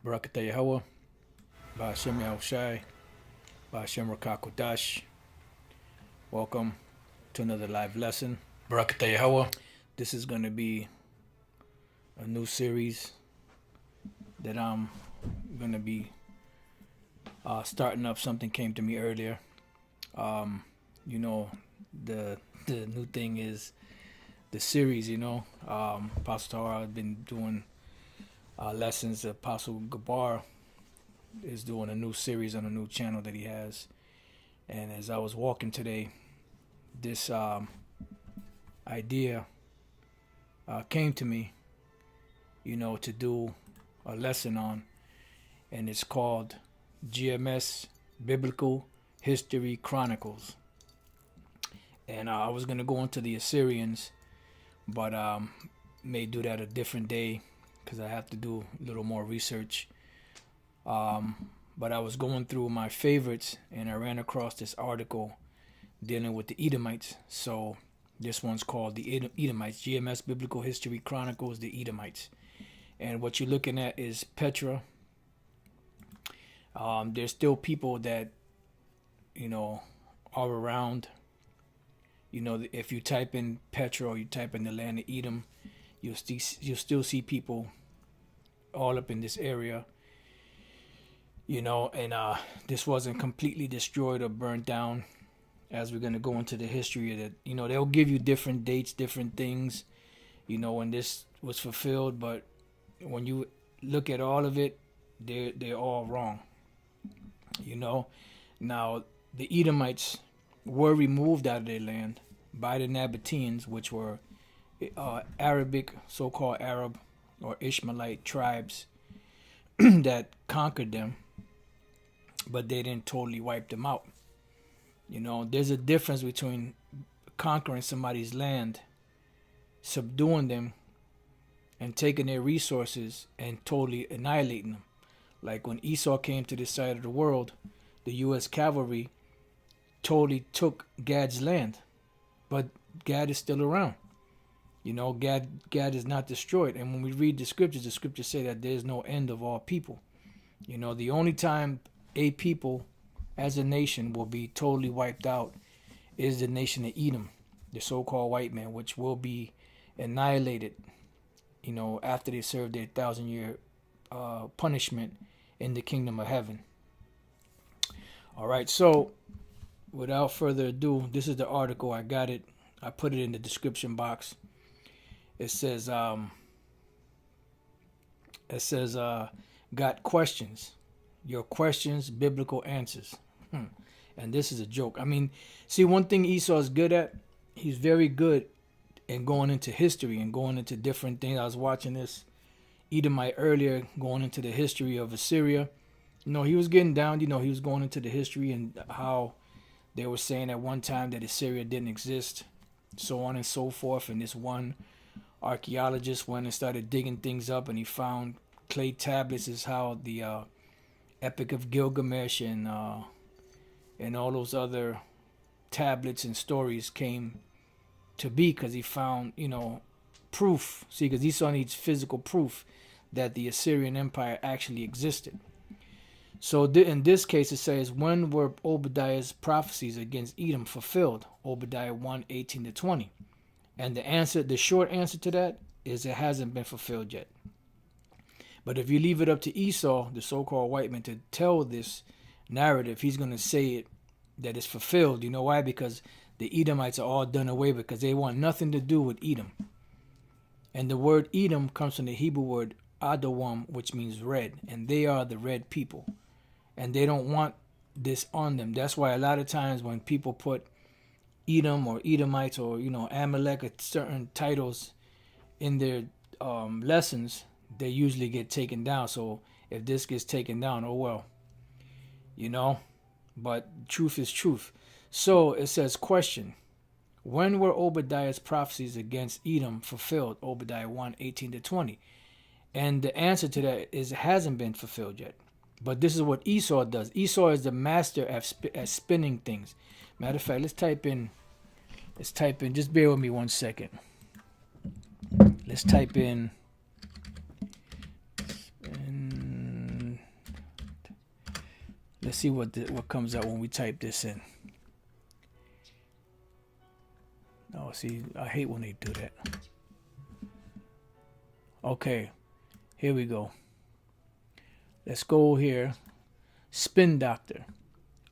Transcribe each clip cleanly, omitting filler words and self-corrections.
Barakatah YAHAWAH, YAHAWASHI, QADASH. Welcome to another live lesson. Barakatah YAHAWAH. This is going to be a new series that I'm going to be starting up. Something came to me earlier. You know, the new thing is the series, you know. Apostle THAWADAH has been doing lessons. Apostle Gabar is doing a new series on a new channel that he has. And as I was walking today, this idea came to me, you know, to do a lesson on, and it's called GMS Biblical History Chronicles. And I was going to go into the Assyrians, but may do that a different day because I have to do a little more research. But I was going through my favorites and I ran across this article dealing with the Edomites. So this one's called the Edomites, GMS Biblical History Chronicles, the Edomites. And what you're looking at is Petra. There's still people that, you know, are around. You know, if you type in Petra or you type in the land of Edom, you'll still see people all up in this area. You know, and this wasn't completely destroyed or burnt down, as we're going to go into the history of it. You know, they'll give you different dates, different things, you know, when this was fulfilled. But when you look at all of it, they're all wrong. You know, now the Edomites were removed out of their land by the Nabateans, which were Arabic, so-called Arab or Ishmaelite tribes that conquered them, but they didn't totally wipe them out. You know, there's a difference between conquering somebody's land, subduing them, and taking their resources and totally annihilating them. Like when Esau came to this side of the world, the U.S. cavalry totally took Gad's land, but Gad is still around. You know, Gad is not destroyed. And when we read the scriptures say that there's no end of all people. You know, the only time a people as a nation will be totally wiped out is the nation of Edom, the so-called white man, which will be annihilated, you know, after they serve their 1,000-year punishment in the kingdom of heaven. All right, so without further ado, this is the article. I got it. I put it in the description box. It says, got questions. Your questions, biblical answers. And this is a joke. I mean, see, one thing Esau is good at, he's very good in going into history and going into different things. I was watching this Edomite earlier, going into the history of Assyria. You know, he was getting down, you know, he was going into the history and how they were saying at one time that Assyria didn't exist, so on and so forth. And this one archaeologist went and started digging things up, and he found clay tablets. Is how the Epic of Gilgamesh and all those other tablets and stories came to be, because he found, you know, proof. See, because Esau needs physical proof that the Assyrian Empire actually existed. So in this case, it says, when were Obadiah's prophecies against Edom fulfilled? Obadiah 1:18-20. And the short answer to that is it hasn't been fulfilled yet. But if you leave it up to Esau, the so-called white man, to tell this narrative, he's going to say it, that it's fulfilled. You know why? Because the Edomites are all done away because they want nothing to do with Edom. And the word Edom comes from the Hebrew word Adawam, which means red. And they are the red people. And they don't want this on them. That's why a lot of times when people put Edom or Edomites or, you know, Amalek or certain titles in their lessons, they usually get taken down. So if this gets taken down, oh well, you know, but truth is truth. So it says, question, when were Obadiah's prophecies against Edom fulfilled? Obadiah 1:18-20. And the answer to that is it hasn't been fulfilled yet. But this is what Esau does. Esau is the master at spinning things. Matter of fact, let's type in, just bear with me 1 second. Let's type in Let's see what comes out when we type this in. Oh, see, I hate when they do that. Okay, here we go. Let's go here. Spin doctor,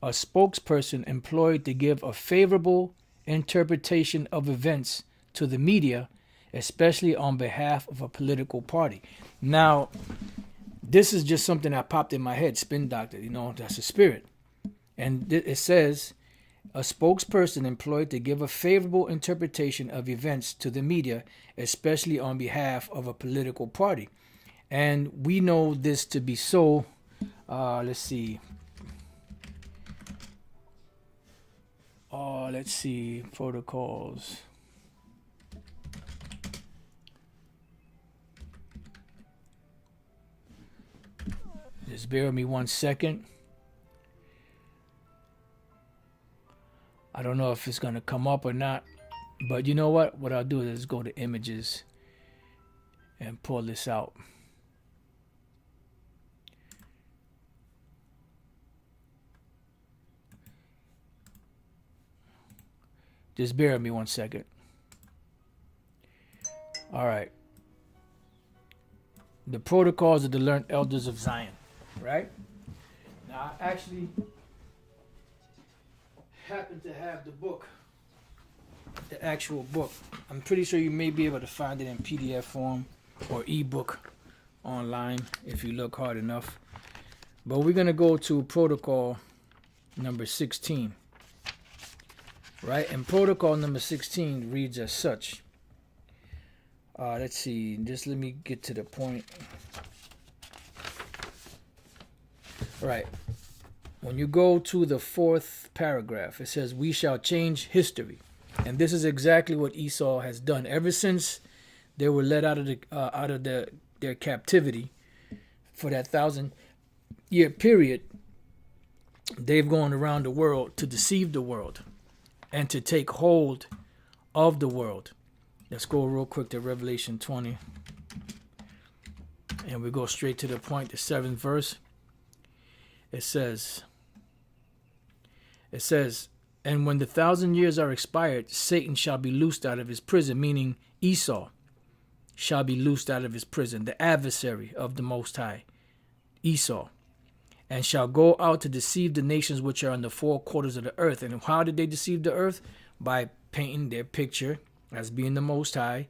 a spokesperson employed to give a favorable interpretation of events to the media, especially on behalf of a political party. Now, this is just something that popped in my head. Spin doctor, you know, that's a spirit. And it says, a spokesperson employed to give a favorable interpretation of events to the media, especially on behalf of a political party. And we know this to be so. Let's see. Let's see. Protocols. Just bear with me 1 second. I don't know if it's going to come up or not. But you know what? What I'll do is go to images and pull this out. Just bear with me 1 second. All right. The protocols of the learned elders of Zion. Right? Now, I actually happen to have the book. The actual book. I'm pretty sure you may be able to find it in PDF form or ebook online if you look hard enough. But we're going to go to protocol number 16. Right? And protocol number 16 reads as such. Let's see. Just let me get to the point. Right. When you go to the 4th paragraph, it says, we shall change history. And this is exactly what Esau has done ever since they were let out of their captivity for that 1,000-year period. They've gone around the world to deceive the world and to take hold of the world. Let's go real quick to Revelation 20. And we go straight to the point, the 7th verse. It says, and when the 1,000 years are expired, Satan shall be loosed out of his prison, meaning Esau shall be loosed out of his prison, the adversary of the Most High, Esau, and shall go out to deceive the nations which are in the 4 quarters of the earth. And how did they deceive the earth? By painting their picture as being the Most High,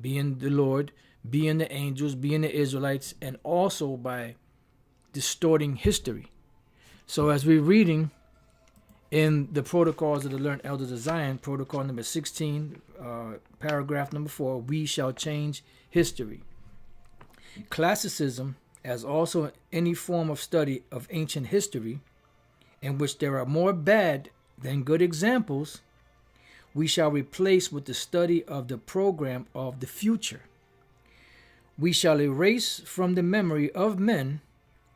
being the Lord, being the angels, being the Israelites, and also by distorting history. So as we're reading in the protocols of the learned elders of Zion, protocol number 16, paragraph number 4, we shall change history. Classicism, as also any form of study of ancient history, in which there are more bad than good examples, we shall replace with the study of the program of the future. We shall erase from the memory of men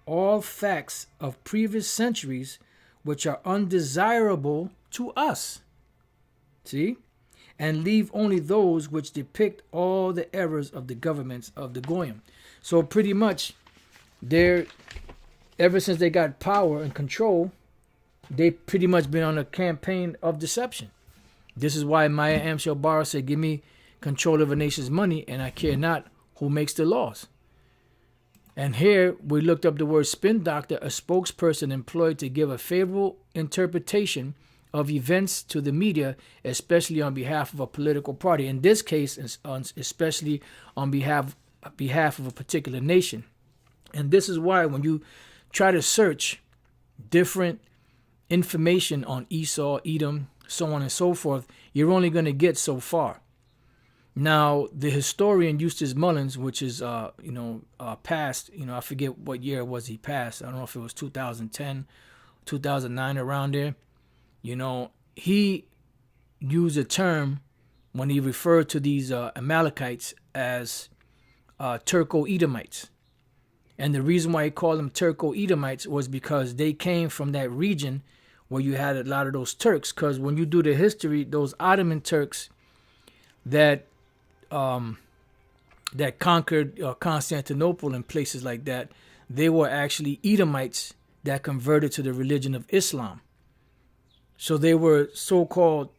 all facts of previous centuries which are undesirable to us. See? And leave only those which depict all the errors of the governments of the Goyim. So pretty much, ever since they got power and control, they pretty much been on a campaign of deception. This is why Maya Angelou said, give me control of a nation's money, and I care not who makes the laws. And here we looked up the word spin doctor, a spokesperson employed to give a favorable interpretation of events to the media, especially on behalf of a political party. In this case, especially on behalf of a particular nation. And this is why when you try to search different information on Esau, Edom, so on and so forth, you're only going to get so far. Now, the historian Eustace Mullins, which is, passed, I forget what year it was he passed. I don't know if it was 2010, 2009, around there. He used a term when he referred to these Amalekites as Turco-Edomites. And the reason why he called them Turco-Edomites was because they came from that region where you had a lot of those Turks. Because when you do the history, those Ottoman Turks that conquered Constantinople and places like that, they were actually Edomites that converted to the religion of Islam. So they were so-called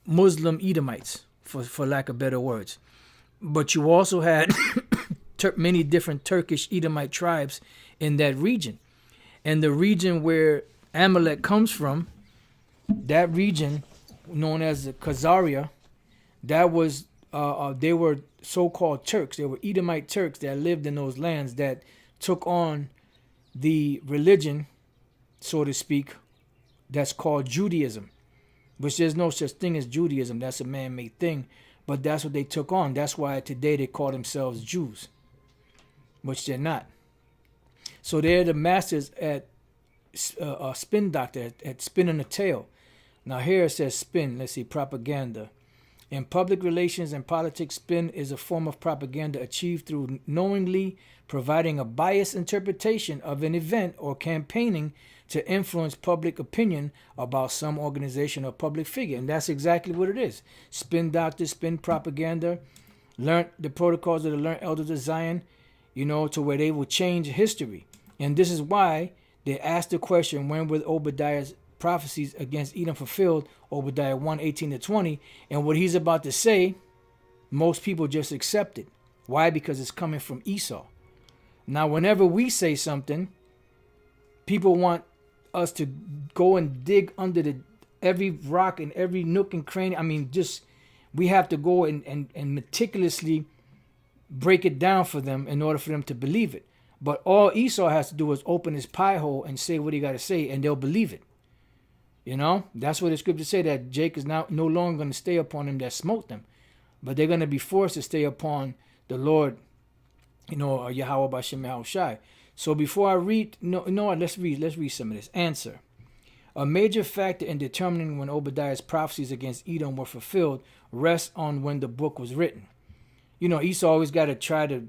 Muslim Edomites, for lack of better words. But you also had many different Turkish Edomite tribes in that region. And the region where Amalek comes from, that region known as the Khazaria, that was they were so-called Turks. They were Edomite Turks that lived in those lands that took on the religion, so to speak, that's called Judaism, which there's no such thing as Judaism. That's a man-made thing, but that's what they took on. That's why today they call themselves Jews, which they're not. So they're the masters at spin doctor, at spinning the tale. Now here it says spin. Let's see, propaganda. In public relations and politics, spin is a form of propaganda achieved through knowingly providing a biased interpretation of an event or campaigning to influence public opinion about some organization or public figure. And that's exactly what it is. Spin doctors, spin propaganda, learned the protocols of the learned elders of Zion, to where they will change history. And this is why they asked the question, when were Obadiah's prophecies against Edom fulfilled? Obadiah 1:18-20. And what he's about to say, most people just accept it. Why? Because it's coming from Esau. Now, whenever we say something, people want us to go and dig under every rock and every nook and cranny. I mean, we have to go and meticulously break it down for them in order for them to believe it. But all Esau has to do is open his pie hole and say what he got to say, and they'll believe it. That's what the scriptures say, that Jake is now no longer going to stay upon them that smote them, but they're going to be forced to stay upon the Lord, Yahawah Bashem YAHAWASHI. So before I read, let's read some of this. Answer. A major factor in determining when Obadiah's prophecies against Edom were fulfilled rests on when the book was written. Esau always got to try to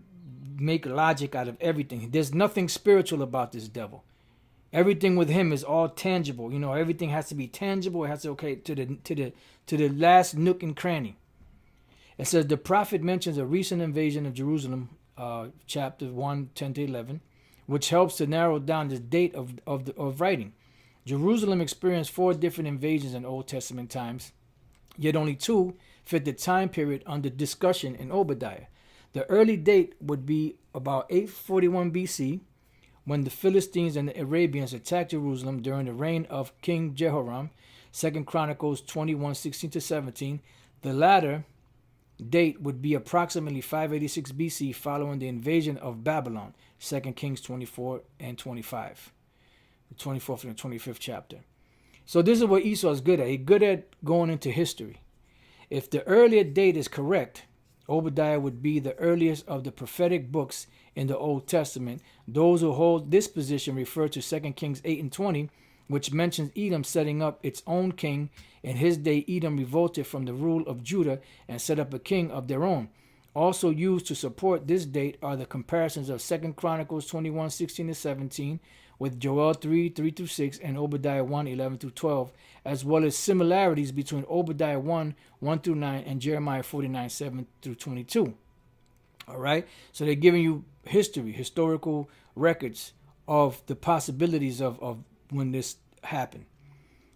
make logic out of everything. There's nothing spiritual about this devil. Everything with him is all tangible. Everything has to be tangible. It has to to the last nook and cranny. It says the prophet mentions a recent invasion of Jerusalem, chapter 1:10-11, which helps to narrow down the date of writing. Jerusalem experienced 4 different invasions in Old Testament times, yet only 2 fit the time period under discussion in Obadiah. The early date would be about 841 BC, when the Philistines and the Arabians attacked Jerusalem during the reign of King Jehoram, 2 Chronicles 21:16-17. The latter date would be approximately 586 BC, following the invasion of Babylon, 2 Kings 24 and 25, the 24th and 25th chapter. So this is what Esau is good at. He's good at going into history. If the earlier date is correct, Obadiah would be the earliest of the prophetic books in the Old Testament. Those who hold this position refer to 2 Kings 8:20, which mentions Edom setting up its own king. In his day, Edom revolted from the rule of Judah and set up a king of their own. Also used to support this date are the comparisons of 2 Chronicles 21:16-17 with Joel 3:3-6 and Obadiah 1:11-12, as well as similarities between Obadiah 1:1-9 and Jeremiah 49:7-22. All right, so they're giving you historical records of the possibilities of when this happened.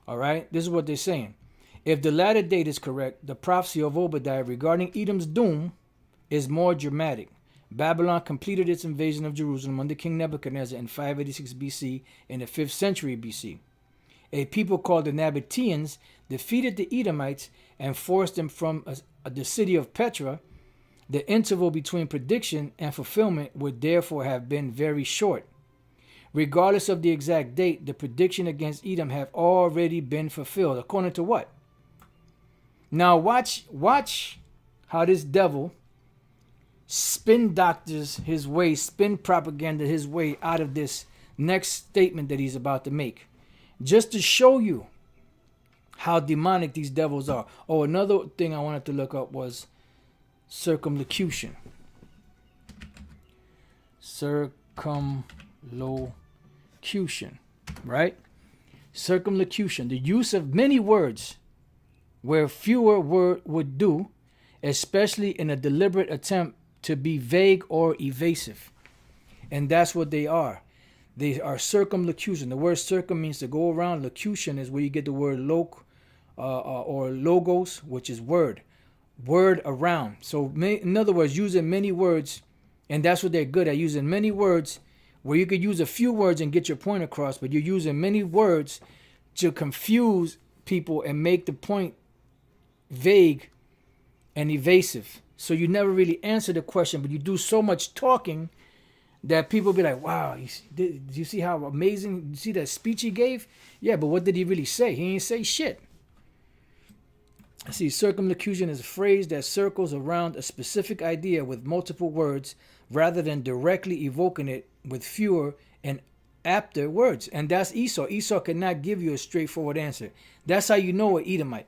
All right, this is what they're saying. If the latter date is correct, the prophecy of Obadiah regarding Edom's doom is more dramatic. Babylon completed its invasion of Jerusalem under King Nebuchadnezzar in 586 BC in the 5th century BC. A people called the Nabateans defeated the Edomites and forced them from the city of Petra. The interval between prediction and fulfillment would therefore have been very short. Regardless of the exact date, the prediction against Edom have already been fulfilled. According to what? Now watch how this devil spin doctors his way, spin propaganda his way out of this next statement that he's about to make, just to show you how demonic these devils are. Oh, another thing I wanted to look up was circumlocution. Circumlocution, right? Circumlocution, the use of many words where fewer words would do, especially in a deliberate attempt to be vague or evasive. And that's what they are. They are circumlocution. The word circum means to go around. Locution is where you get the word or logos, which is word. Word around. So in other words, using many words, and that's what they're good at, using many words where you could use a few words and get your point across, but you're using many words to confuse people and make the point vague and evasive. So you never really answer the question, but you do so much talking that people be like, wow, did you see how amazing, you see that speech he gave? Yeah, but what did he really say? He didn't say shit. See, circumlocution is a phrase that circles around a specific idea with multiple words rather than directly evoking it with fewer and apter words. And that's Esau. Esau cannot give you a straightforward answer. That's how you know an Edomite.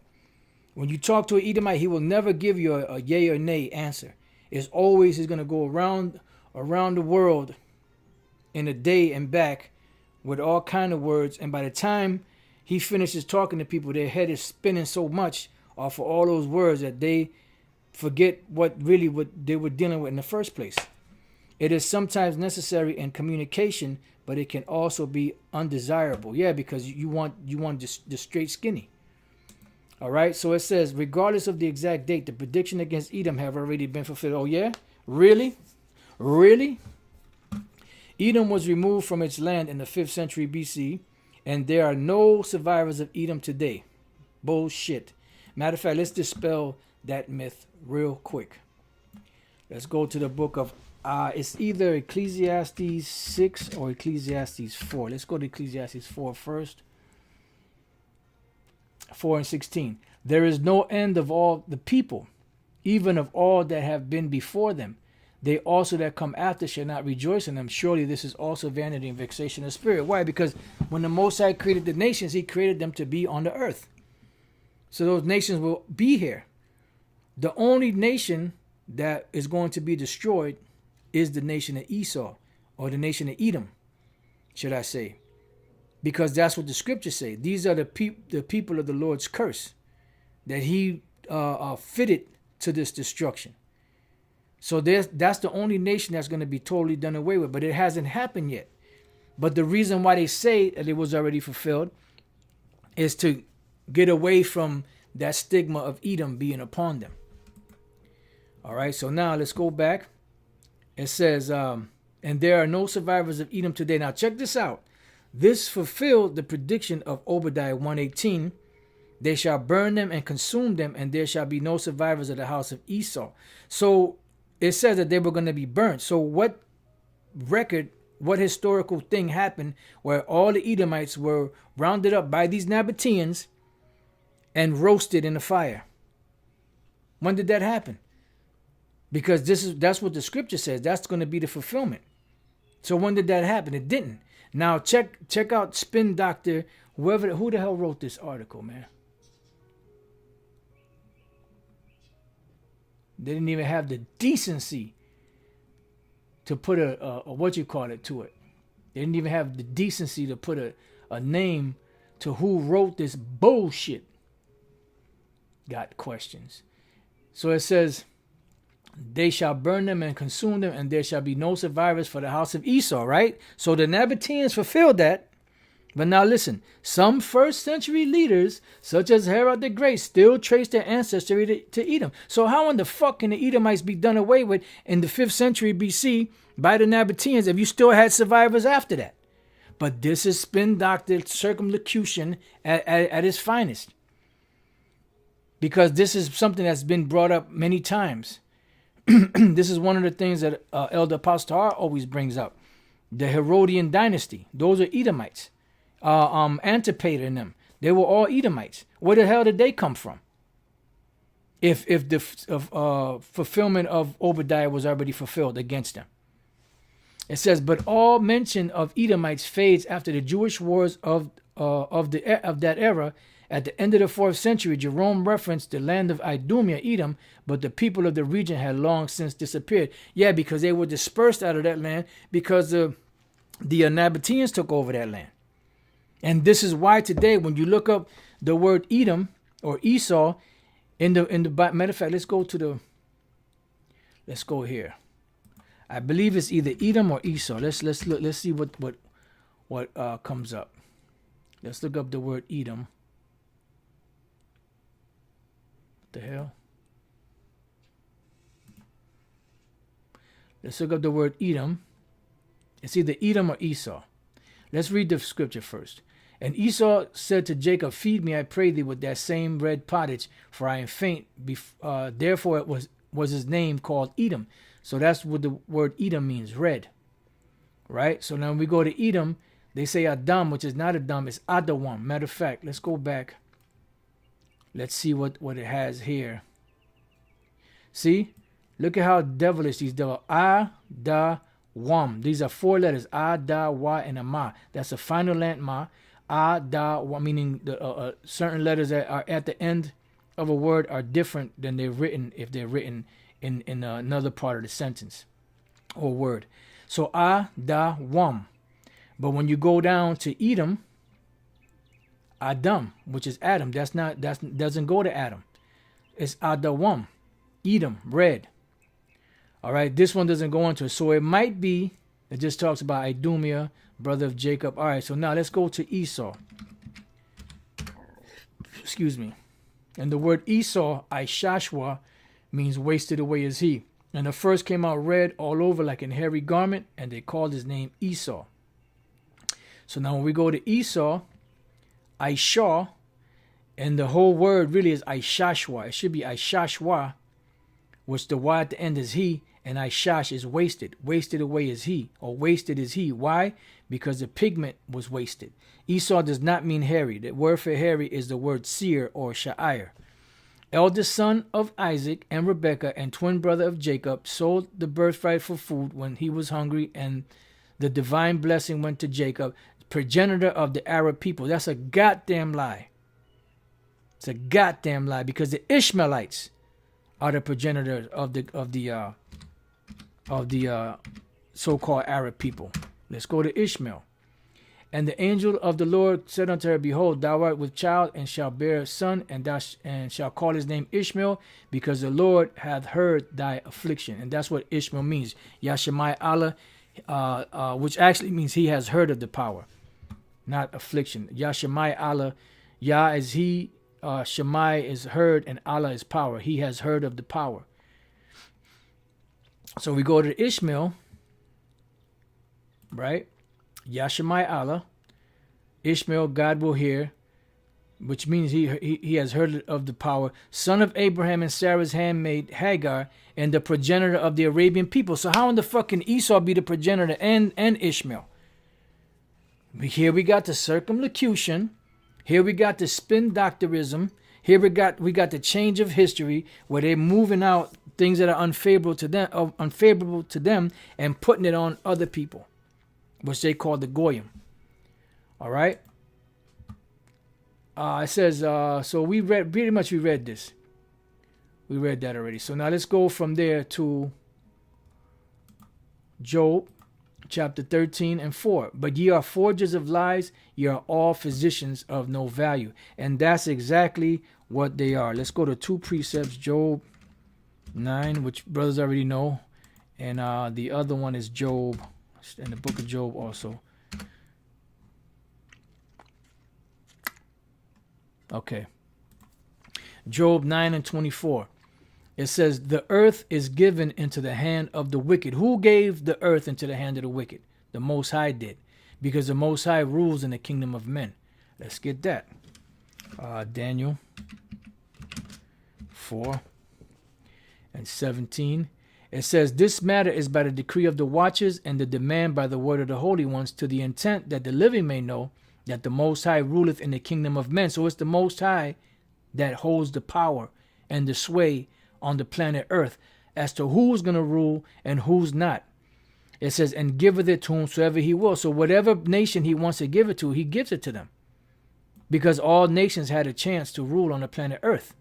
When you talk to an Edomite, he will never give you a yay or nay answer. It's always, he's going to go around the world in a day and back with all kind of words. And by the time he finishes talking to people, their head is spinning so much off of all those words that they forget what they were dealing with in the first place. It is sometimes necessary in communication, but it can also be undesirable. Yeah, because you want just the straight skinny. All right, so it says, regardless of the exact date, the prediction against Edom have already been fulfilled. Oh yeah? Really? Really? Edom was removed from its land in the 5th century BC, and there are no survivors of Edom today. Bullshit. Matter of fact, let's dispel that myth real quick. Let's go to the book of, it's either Ecclesiastes 6 or Ecclesiastes 4. Let's go to Ecclesiastes 4 first. 4 and 16. There is no end of all the people, even of all that have been before them. They also that come after shall not rejoice in them. Surely this is also vanity and vexation of spirit. Why? Because when the Most High created the nations, he created them to be on the earth. So those nations will be here. The only nation that is going to be destroyed is the nation of Esau, or the nation of Edom, should I say. Because that's what the scriptures say. These are the people of the Lord's curse that he fitted to this destruction. So that's the only nation that's going to be totally done away with. But it hasn't happened yet. But the reason why they say that it was already fulfilled is to get away from that stigma of Edom being upon them. All right, so now let's go back. It says, and there are no survivors of Edom today. Now check this out. This fulfilled the prediction of Obadiah 1:18. They shall burn them and consume them, and there shall be no survivors of the house of Esau. So it says that they were going to be burnt. So what historical thing happened where all the Edomites were rounded up by these Nabateans and roasted in the fire? When did that happen? Because that's what the scripture says. That's going to be the fulfillment. So when did that happen? It didn't. Now check out Spin Doctor, who the hell wrote this article, man? They didn't even have the decency to put a what you call it to it. They didn't even have the decency to put a name to who wrote this bullshit. Got questions. So it says, they shall burn them and consume them, and there shall be no survivors for the house of Esau, right? So the Nabateans fulfilled that. But now listen, some first century leaders, such as Herod the Great, still trace their ancestry to Edom. So how in the fuck can the Edomites be done away with in the 5th century BC by the Nabateans if you still had survivors after that? But this is spin doctor circumlocution at its finest. Because this is something that's been brought up many times. This is one of the things that Elder Apostle always brings up. The Herodian dynasty. Those are Edomites. Antipater and them. They were all Edomites. Where the hell did they come from? If the fulfillment of Obadiah was already fulfilled against them. It says, but all mention of Edomites fades after the Jewish wars of that era. At the end of the 4th century, Jerome referenced the land of Idumea, Edom, but the people of the region had long since disappeared. Yeah, because they were dispersed out of that land because the Nabateans took over that land. And this is why today, when you look up the word Edom or Esau in the matter of fact, let's go here. I believe it's either Edom or Esau. Let's look. Let's see what what comes up. Let's look up the word Edom. What the hell? Let's look up the word Edom. It's either Edom or Esau. Let's read the scripture first. And Esau said to Jacob, feed me, I pray thee, with that same red pottage, for I am faint. Therefore it was his name called Edom. So that's what the word Edom means, red. Right? So now when we go to Edom, they say Adam, which is not Adam, it's Adawam. Matter of fact, let's go back. Let's see what it has here. See? Look at how devilish these devils are. Wam. These are 4 letters. A, da, wa, and a ma. That's a final landma. A, da, wa, meaning the certain letters that are at the end of a word are different than they're written if they're written in another part of the sentence or word. So a, da, wam. But when you go down to Edom, Adam, which is Adam, that doesn't go to Adam. It's Adawam. Edom, red. All right, this one doesn't go into it. So it might be, it just talks about Idumea, brother of Jacob. All right, so now let's go to Esau. Excuse me. And the word Esau, Ishashwa, means wasted away is he. And the first came out red all over like an hairy garment, and they called his name Esau. So now when we go to Esau, Ishaw, and the whole word really is Ishashwa. It should be Ishashwa, which the Y at the end is he, and Ishash is wasted. Wasted away is he, or wasted is he. Why? Because the pigment was wasted. Esau does not mean hairy. The word for hairy is the word seer or sha'ir. Eldest son of Isaac and Rebekah and twin brother of Jacob, sold the birthright for food when he was hungry, and the divine blessing went to Jacob, progenitor of the Arab people. That's a goddamn lie. It's a goddamn lie, because the Ishmaelites are the progenitors of the so-called Arab people. Let's go to Ishmael. And the angel of the Lord said unto her, behold, thou art with child, and shalt bear a son, and shall call his name Ishmael, because the Lord hath heard thy affliction. And that's what Ishmael means. Yashemai Allah, which actually means he has heard of the power, not affliction. Yashemai Allah, Yah is he, Shemai is heard, and Allah is power. He has heard of the power. So we go to Ishmael, right? Yashemai Allah, Ishmael, God will hear, which means he has heard of the power. Son of Abraham and Sarah's handmaid Hagar, and the progenitor of the Arabian people. So how in the fuck can Esau be the progenitor and Ishmael? Here we got the circumlocution. Here we got the spin doctorism. Here we got the change of history, where they're moving out things that are unfavorable to them and putting it on other people, which they call the Goyim. All right. It says, so we read this. We read that already. So now let's go from there to Job chapter 13 and 4. But ye are forgers of lies, ye are all physicians of no value. And that's exactly what they are. Let's go to 2 precepts, Job 9, which brothers already know. And the other one is Job, in the book of Job also. Okay. Job 9 and 24. It says, the earth is given into the hand of the wicked. Who gave the earth into the hand of the wicked? The Most High did. Because the Most High rules in the kingdom of men. Let's get that. Daniel 4 and 17. It says, this matter is by the decree of the watchers and the demand by the word of the holy ones, to the intent that the living may know that the Most High ruleth in the kingdom of men. So it's the Most High that holds the power and the sway on the planet Earth as to who's going to rule and who's not. It says, and giveth it to whomsoever he will. So whatever nation he wants to give it to, he gives it to them. Because all nations had a chance to rule on the planet Earth.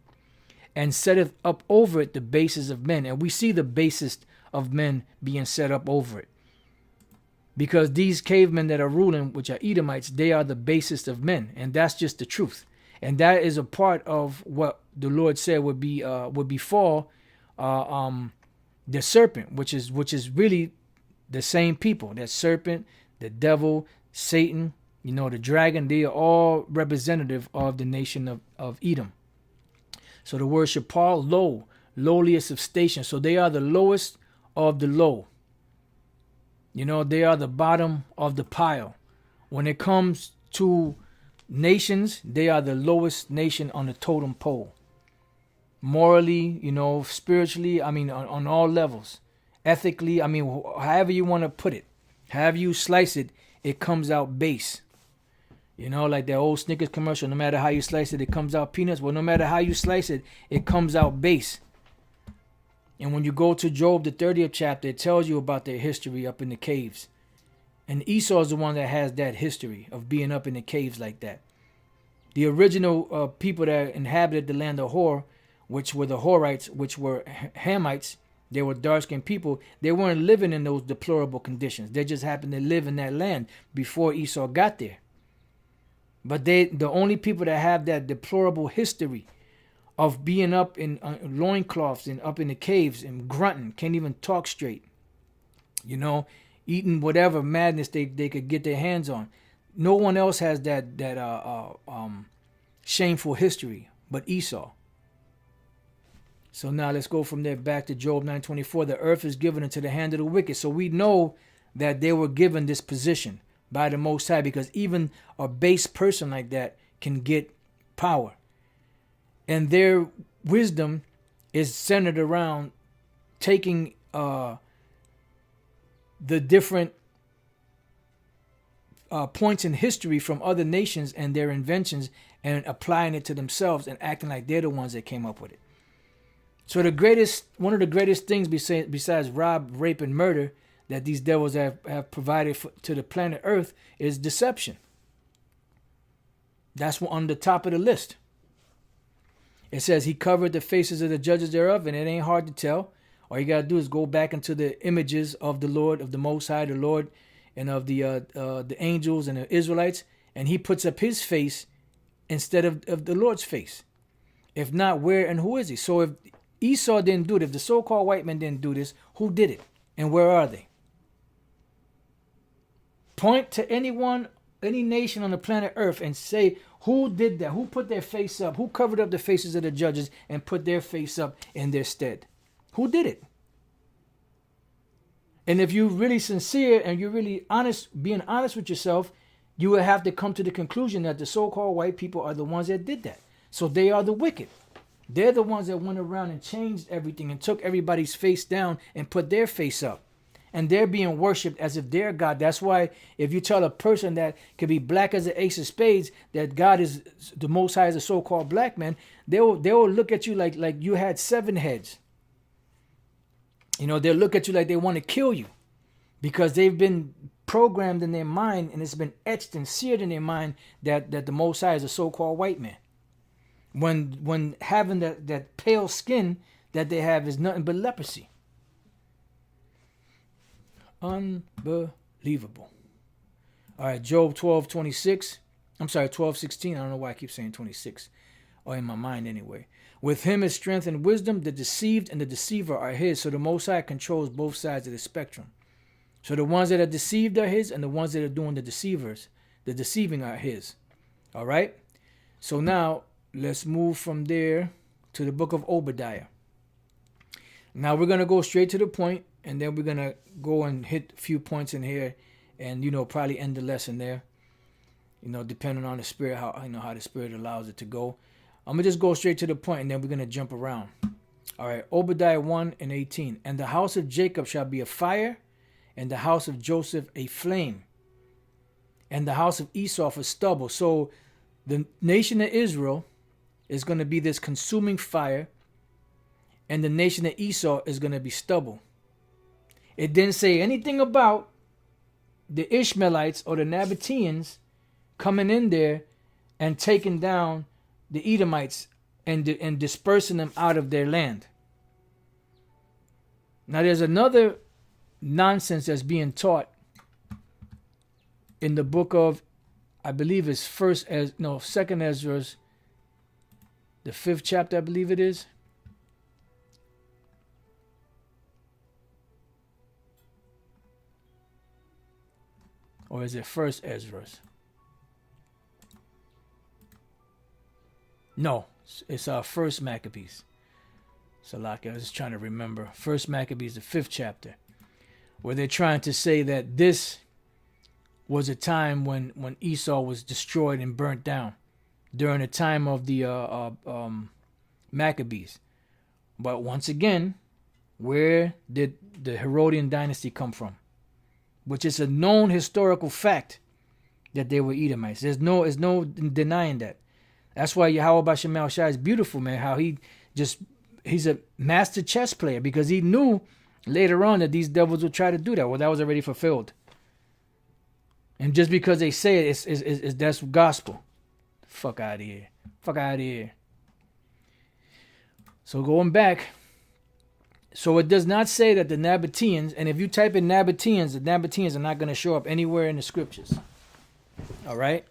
And setteth up over it the bases of men. And we see the basis of men being set up over it. Because these cavemen that are ruling, which are Edomites, they are the basest of men. And that's just the truth. And that is a part of what the Lord said would befall the serpent, which is really the same people. That serpent, the devil, Satan, the dragon, they are all representative of the nation of Edom. So the word shapal, low, lowliest of station. So they are the lowest of the low. They are the bottom of the pile. When it comes to nations, they are the lowest nation on the totem pole. Morally, spiritually, on all levels. Ethically, however you want to put it. However you slice it, it comes out base. Like that old Snickers commercial, no matter how you slice it, it comes out peanuts. Well, no matter how you slice it, it comes out base. And when you go to Job, the 30th chapter, it tells you about their history up in the caves. And Esau is the one that has that history of being up in the caves like that. The original people that inhabited the land of Hor, which were the Horites, which were Hamites, they were dark-skinned people. They weren't living in those deplorable conditions. They just happened to live in that land before Esau got there. But the only people that have that deplorable history of being up in loincloths and up in the caves and grunting, can't even talk straight, eating whatever madness they could get their hands on. No one else has that shameful history but Esau. So now let's go from there back to Job 9:24. The earth is given into the hand of the wicked. So we know that they were given this position by the Most High, because even a base person like that can get power. And their wisdom is centered around taking the different points in history from other nations and their inventions and applying it to themselves and acting like they're the ones that came up with it. So one of the greatest things besides rob, rape, and murder that these devils have provided to the planet Earth is deception. That's on the top of the list. It says he covered the faces of the judges thereof, and it ain't hard to tell. All you got to do is go back into the images of the Lord, of the Most High, the Lord, and of the angels and the Israelites, and he puts up his face instead of the Lord's face. If not, where and who is he? So if Esau didn't do it, if the so-called white man didn't do this, who did it? And where are they? Point to anyone, any nation on the planet Earth and say, who did that? Who put their face up? Who covered up the faces of the judges and put their face up in their stead? Who did it? And if you're really sincere and you're really honest, being honest with yourself, you will have to come to the conclusion that the so-called white people are the ones that did that. So they are the wicked. They're the ones that went around and changed everything and took everybody's face down and put their face up. And they're being worshipped as if they're God. That's why if you tell a person that could be black as an ace of spades that God is the Most High, is a so-called black man, they will look at you like you had 7 heads. They'll look at you like they want to kill you, because they've been programmed in their mind and it's been etched and seared in their mind that the Most High is a so-called white man. When having that pale skin that they have is nothing but leprosy. Unbelievable. All right, Job 12:26. I'm sorry, 12:16. I don't know why I keep saying 26. Or in my mind anyway. With him is strength and wisdom. The deceived and the deceiver are his. So the Most High controls both sides of the spectrum. So the ones that are deceived are his, and the ones that are doing the deceiving are his. All right? So now let's move from there to the book of Obadiah. Now we're going to go straight to the point, and then we're going to go and hit a few points in here and, probably end the lesson there, depending on the Spirit, how the Spirit allows it to go. I'm going to just go straight to the point, and then we're going to jump around. All right, Obadiah 1:18. And the house of Jacob shall be a fire, and the house of Joseph a flame, and the house of Esau for stubble. So the nation of Israel is going to be this consuming fire, and the nation of Esau is going to be stubble. It didn't say anything about the Ishmaelites or the Nabateans coming in there and taking down the Edomites and dispersing them out of their land. Now there's another nonsense that's being taught in the book of, I believe it's Second Ezra's, the 5th chapter, I believe it is. Or is it first Ezra's? No, it's first Maccabees. Salaki, I was just trying to remember. First Maccabees, the 5th chapter, where they're trying to say that this was a time when Esau was destroyed and burnt down during the time of the Maccabees. But once again, where did the Herodian dynasty come from? Which is a known historical fact that they were Edomites. There's no denying that. That's why YAHAWAH is beautiful, man. How he's a master chess player, because he knew later on that these devils would try to do that. Well, that was already fulfilled. And just because they say it, that's gospel. Fuck out of here. Fuck out of here. So going back, so it does not say that the Nabateans, and if you type in Nabateans, the Nabateans are not going to show up anywhere in the scriptures. All right?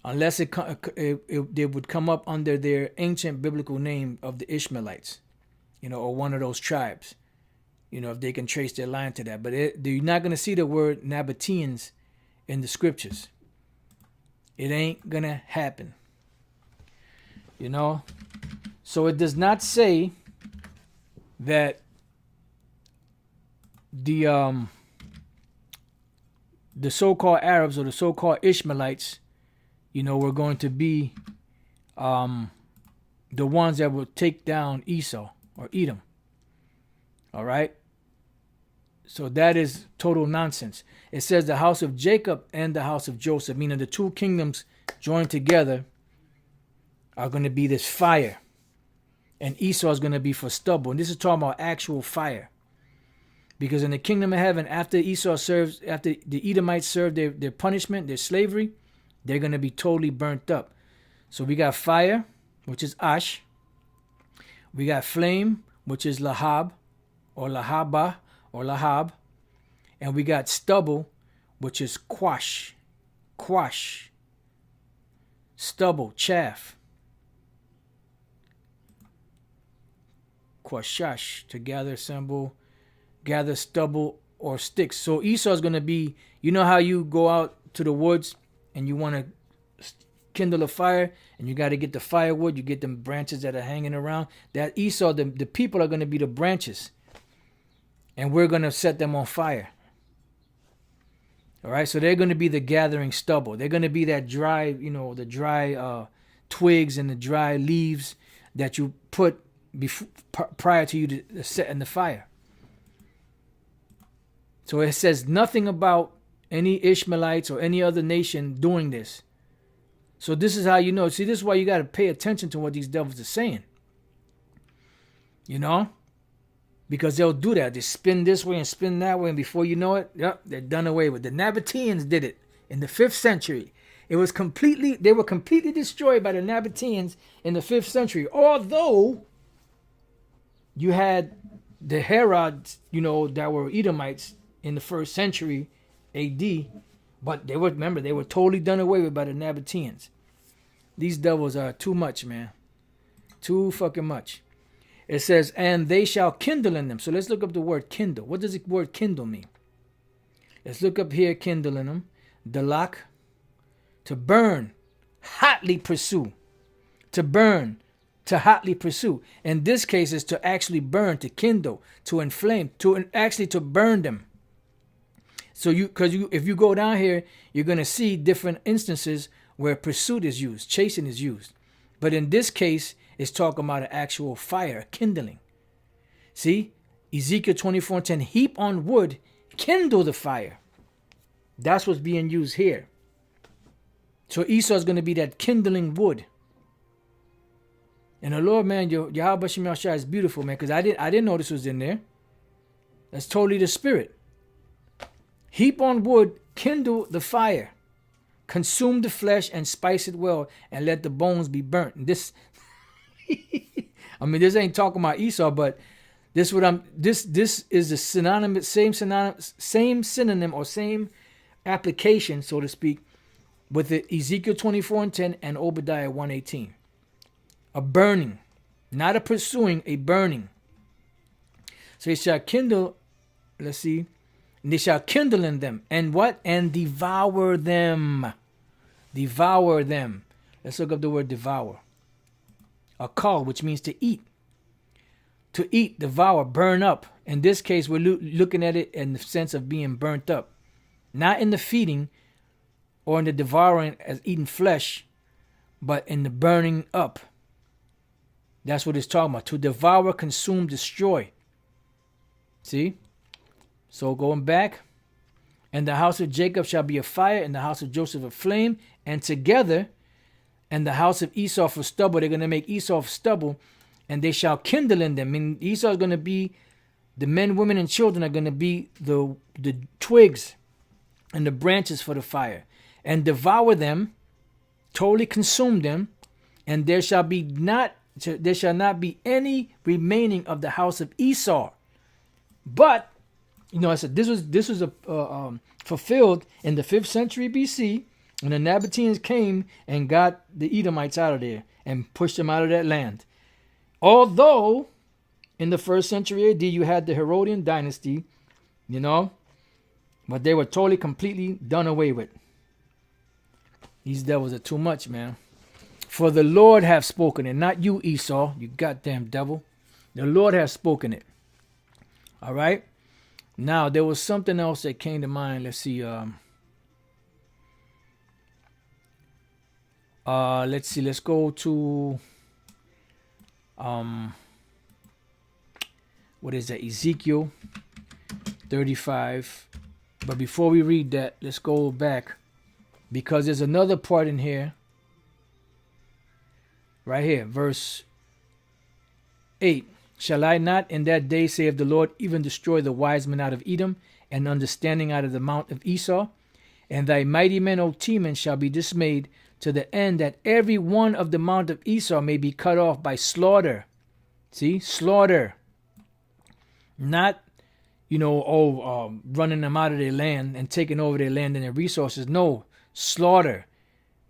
Unless they would come up under their ancient biblical name of the Ishmaelites, or one of those tribes, if they can trace their line to that. But you're not going to see the word Nabateans in the scriptures. It ain't going to happen. So it does not say that the so-called Arabs or the so-called Ishmaelites, were going to be the ones that will take down Esau or Edom. All right? So that is total nonsense. It says the house of Jacob and the house of Joseph, meaning the two kingdoms joined together, are going to be this fire. And Esau is going to be for stubble. And this is talking about actual fire. Because in the kingdom of heaven, after the Edomites serve their punishment, their slavery, they're going to be totally burnt up. So we got fire, which is ash. We got flame, which is lahab, or lahabah, or lahab. And we got stubble, which is quash. Quash. Stubble, chaff. Quashash, to gather, assemble, gather stubble or sticks. So Esau is going to be, how you go out to the woods and you want to kindle a fire and you got to get the firewood, you get them branches that are hanging around. That Esau, the people are going to be the branches, and we're going to set them on fire. All right, so they're going to be the gathering stubble. They're going to be that dry, the dry twigs and the dry leaves that you put prior to you to set in the fire. So it says nothing about any Ishmaelites or any other nation doing this. So this is how you know. See, this is why you got to pay attention to what these devils are saying. Because they'll do that. They spin this way and spin that way, and before you know it, they're done away with. The Nabateans did it in the 5th century. They were completely destroyed by the Nabateans in the 5th century. Although you had the Herods, that were Edomites in the 1st century AD, but they were totally done away with by the Nabateans. These devils are too much, man. Too fucking much. It says, and they shall kindle in them. So let's look up the word kindle. What does the word kindle mean? Let's look up here, kindle in them. Dalak, to burn, hotly pursue. To burn, to hotly pursue. In this case, is to actually burn, to kindle, to inflame, to burn them. So if you go down here, you're going to see different instances where pursuit is used, chasing is used. But in this case, it's talking about an actual fire, kindling. See, Ezekiel 24:10, heap on wood, kindle the fire. That's what's being used here. So Esau is going to be that kindling wood. And the Lord, man, YAHAWASHI is beautiful, man, because I didn't know this was in there. That's totally the spirit. Heap on wood, kindle the fire. Consume the flesh and spice it well, and let the bones be burnt. And this, this ain't talking about Esau, but this is the same synonym or same application, so to speak, with the Ezekiel 24:10 and Obadiah 1:18. A burning, not a pursuing, a burning. So he shall kindle, let's see, And they shall kindle in them. And what? And devour them. Devour them. Let's look up the word devour. Akal, which means to eat. To eat, devour, burn up. In this case, we're looking at it in the sense of being burnt up. Not in the feeding or in the devouring as eating flesh, but in the burning up. That's what it's talking about. To devour, consume, destroy. See? So going back. And the house of Jacob shall be a fire, and the house of Joseph a flame, and together, and the house of Esau for stubble. They're going to make Esau of stubble, and they shall kindle in them. And Esau is going to be, the men, women, and children are going to be the twigs and the branches for the fire, and devour them, totally consume them, and there shall not be any remaining of the house of Esau. But I said this was fulfilled in the 5th century BC when the Nabateans came and got the Edomites out of there and pushed them out of that land. Although in the 1st century AD you had the Herodian dynasty, but they were totally, completely done away with. These devils are too much, man. For the Lord hath spoken it, not you, Esau, you goddamn devil. The Lord hath spoken it. All right. Now, there was something else that came to mind. Let's see. Let's see. Let's go to what is that? Ezekiel 35. But before we read that, let's go back, because there's another part in here. Right here, verse 8. Shall I not in that day, saith the Lord, even destroy the wise men out of Edom, and understanding out of the mount of Esau? And thy mighty men, O Teman, shall be dismayed, to the end that every one of the mount of Esau may be cut off by slaughter. See, slaughter. Not, running them out of their land and taking over their land and their resources. No, slaughter.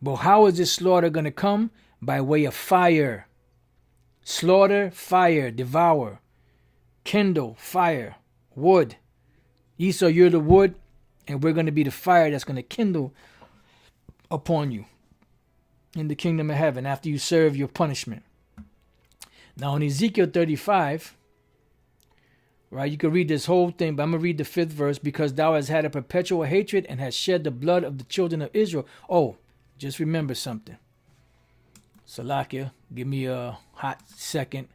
But how is this slaughter going to come? By way of fire. Slaughter, fire, devour, kindle, fire, wood. Esau, you're the wood, and we're going to be the fire that's going to kindle upon you in the kingdom of heaven after you serve your punishment. Now in Ezekiel 35, right, you can read this whole thing, but I'm going to read the 5th verse. Because thou hast had a perpetual hatred and hast shed the blood of the children of Israel. Oh, just remember something. Salakia, give me a hot second,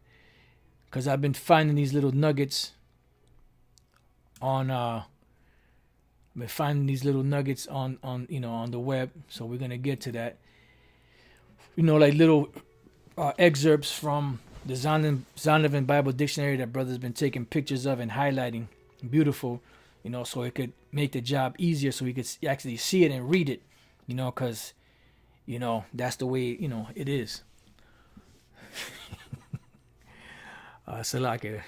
because I've been finding these little nuggets on on the web. So we're gonna get to that. Like little excerpts from the Zondervan Bible Dictionary that brother's been taking pictures of and highlighting. Beautiful, so it could make the job easier, so we could actually see it and read it. Because that's the way, it is. Salaka,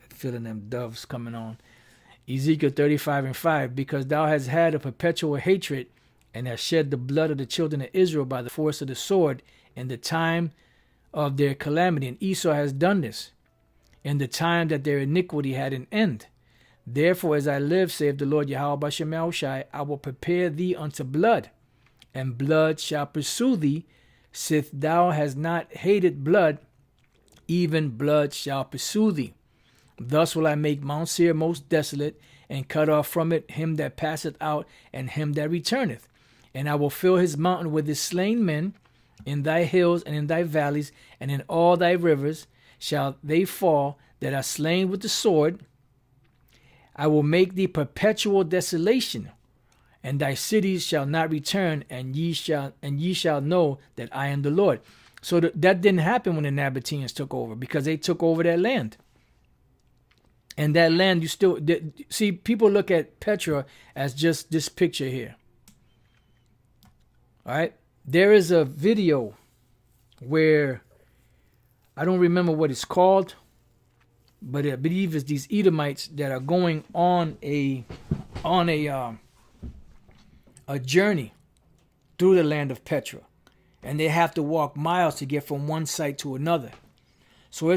feeling them doves coming on. Ezekiel 35:5. Because thou hast had a perpetual hatred, and hast shed the blood of the children of Israel by the force of the sword in the time of their calamity. And Esau has done this in the time that their iniquity had an end. Therefore, as I live, saith the Lord YAHAWASHI, I will prepare thee unto blood, and blood shall pursue thee. Sith thou hast not hated blood, even blood shall pursue thee. Thus will I make Mount Seir most desolate, and cut off from it him that passeth out, and him that returneth. And I will fill his mountain with his slain men. In thy hills and in thy valleys and in all thy rivers shall they fall that are slain with the sword. I will make thee perpetual desolation, and thy cities shall not return, and ye shall know that I am the Lord. So that didn't happen when the Nabateans took over, because they took over that land. And that land, you still see, people look at Petra as just this picture here. All right. There is a video where I don't remember what it's called, but I believe it's these Edomites that are going on a journey through the land of Petra, and they have to walk miles to get from one site to another. So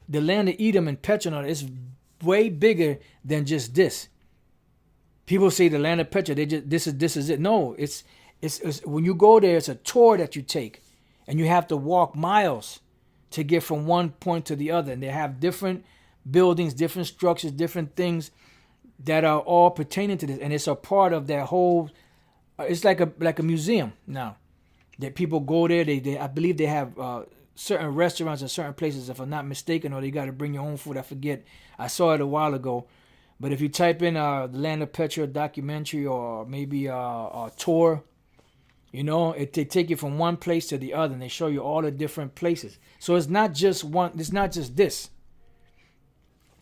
the land of Edom and Petra is way bigger than just this. People say the land of Petra. They just this is it. No, it's when you go there, it's a tour that you take, and you have to walk miles to get from one point to the other. And they have different buildings, different structures, different things that are all pertaining to this, and it's a part of their whole. It's like a museum now. That people go there. They I believe they have certain restaurants in certain places, if I'm not mistaken, or they got to bring your own food. I forget. I saw it a while ago. But if you type in the Land of Petra documentary or maybe a tour, you know, they take you from one place to the other, and they show you all the different places. So it's not just one. It's not just this.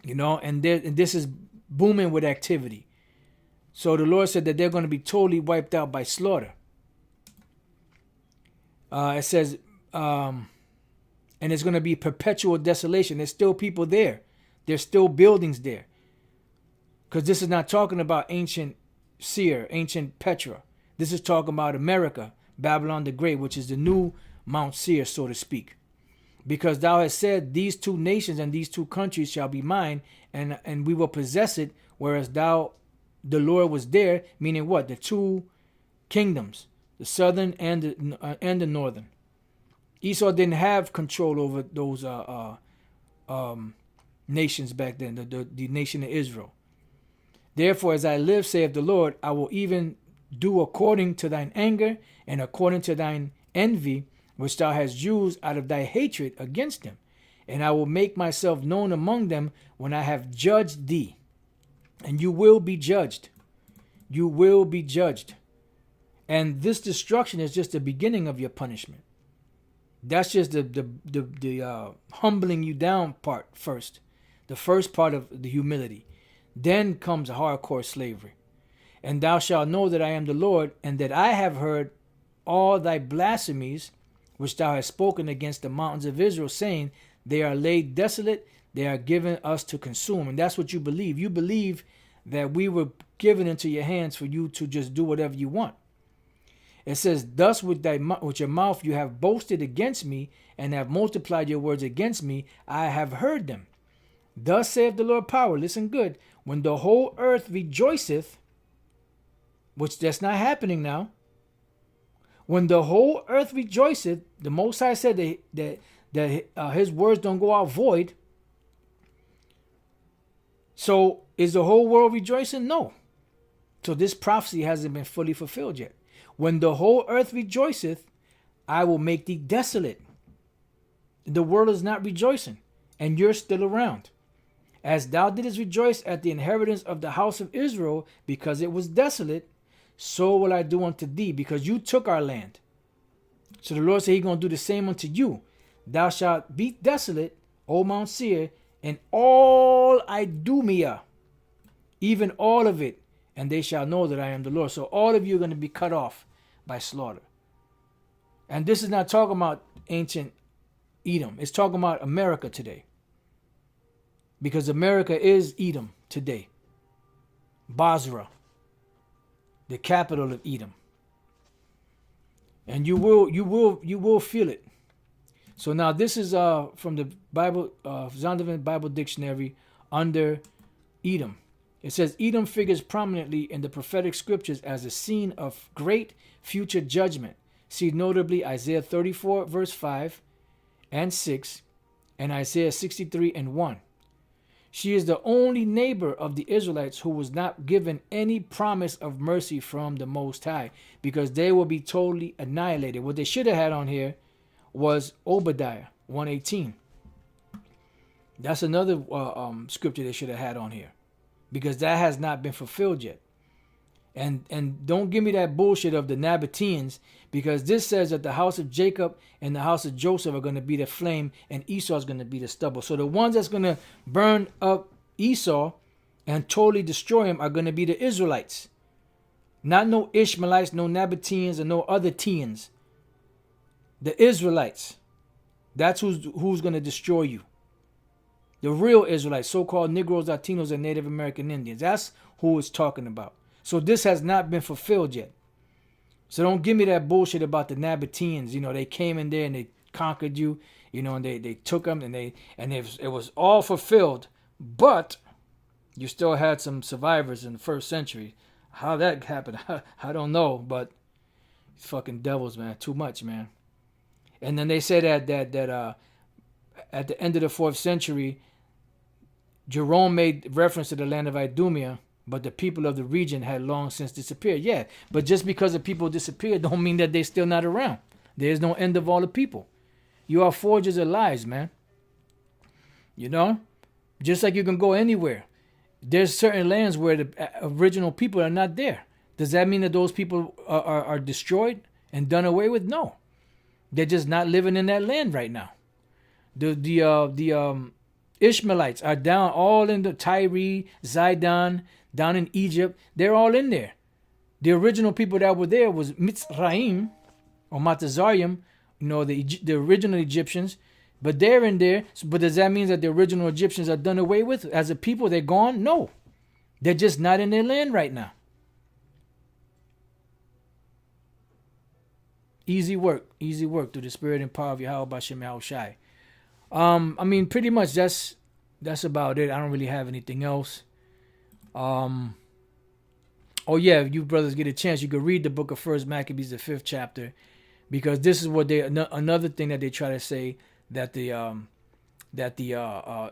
You know, and this is booming with activity. So the Lord said that they're going to be totally wiped out by slaughter. It says, and it's going to be perpetual desolation. There's still people there. There's still buildings there. Because this is not talking about ancient Seir, ancient Petra. This is talking about America, Babylon the Great, which is the new Mount Seir, so to speak. Because thou hast said, these two nations and these two countries shall be mine, and we will possess it, whereas thou, the Lord, was there, meaning what? The two kingdoms, the southern and the northern. Esau didn't have control over those nations back then, the nation of Israel. Therefore, as I live, saith the Lord, I will even do according to thine anger and according to thine envy, which thou hast used out of thy hatred against them. And I will make myself known among them when I have judged thee. And you will be judged. You will be judged. And this destruction is just the beginning of your punishment. That's just the humbling you down part first. The first part of the humility. Then comes hardcore slavery. And thou shalt know that I am the Lord, and that I have heard all thy blasphemies, which thou hast spoken against the mountains of Israel, saying, they are laid desolate, they are given us to consume. And that's what you believe. You believe that we were given into your hands for you to just do whatever you want. It says, thus with your mouth you have boasted against me, and have multiplied your words against me. I have heard them. Thus saith the Lord power. Listen good. When the whole earth rejoiceth, which that's not happening now. When the whole earth rejoiceth, the Most High said that his words don't go out void. So is the whole world rejoicing? No. So this prophecy hasn't been fully fulfilled yet. When the whole earth rejoiceth, I will make thee desolate. The world is not rejoicing, and you're still around. As thou didst rejoice at the inheritance of the house of Israel, because it was desolate, so will I do unto thee, because you took our land. So the Lord said he's going to do the same unto you. Thou shalt be desolate, O Mount Seir, and all Idumea, even all of it, and they shall know that I am the Lord. So all of you are going to be cut off by slaughter. And this is not talking about ancient Edom. It's talking about America today. Because America is Edom today. Basra, the capital of Edom. And you will feel it. So now this is from the Bible, Zondervan Bible Dictionary under Edom. It says Edom figures prominently in the prophetic scriptures as a scene of great future judgment. See notably Isaiah 34 verse 5 and 6 and Isaiah 63 and 1. She is the only neighbor of the Israelites who was not given any promise of mercy from the Most High, because they will be totally annihilated. What they should have had on here was Obadiah 1:18. That's another scripture they should have had on here, because that has not been fulfilled yet. And don't give me that bullshit of the Nabateans, because this says that the house of Jacob and the house of Joseph are going to be the flame, and Esau is going to be the stubble. So the ones that's going to burn up Esau and totally destroy him are going to be the Israelites. Not no Ishmaelites, no Nabateans, and no other Teans. The Israelites. That's who's going to destroy you. The real Israelites, so-called Negroes, Latinos, and Native American Indians. That's who it's talking about. So this has not been fulfilled yet. So don't give me that bullshit about the Nabateans. You know, they came in there and they conquered you. You know, and they took them, and it was all fulfilled. But you still had some survivors in the first century, How that happened, I don't know, but fucking devils, man, too much, man. And then they say that at the end of the 4th century, Jerome made reference to the land of Idumea, but the people of the region had long since disappeared. Yeah, but just because the people disappeared don't mean that they're still not around. There is no end of all the people. You are forgers of lies, man. You know? Just like you can go anywhere. There's certain lands where the original people are not there. Does that mean that those people are destroyed and done away with? No. They're just not living in that land right now. The Ishmaelites are down all in the Tyre, Zidon, down in Egypt. They're all in there. The original people that were there was Mitzrayim or Matazarium, the original Egyptians. But they're in there. But does that mean that the original Egyptians are done away with? As a people, they're gone? No. They're just not in their land right now. Easy work through the spirit and power of Yahawah B'Shem Yahawashi. I mean, pretty much that's about it. I don't really have anything else. Oh yeah, if you brothers get a chance, you could read the book of First Maccabees, the 5th chapter, because this is what another thing that they try to say, that the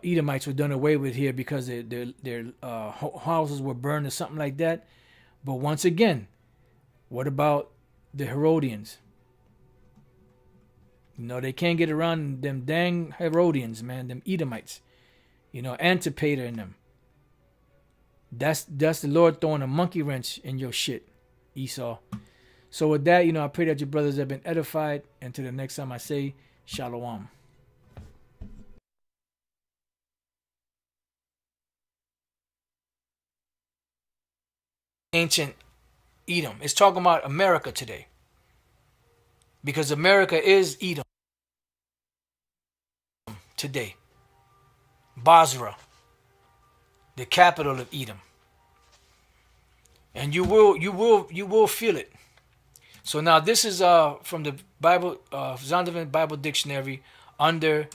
Edomites were done away with here because their houses were burned or something like that. But once again, what about the Herodians? They can't get around them dang Herodians, man, them Edomites. Antipater and them. That's the Lord throwing a monkey wrench in your shit, Esau. So with that, I pray that your brothers have been edified. Until the next time I say, Shalom. Ancient Edom. It's talking about America today. Because America is Edom today. Basra, the capital of Edom. And you will feel it. So now this is from the Bible, Zondervan Bible Dictionary under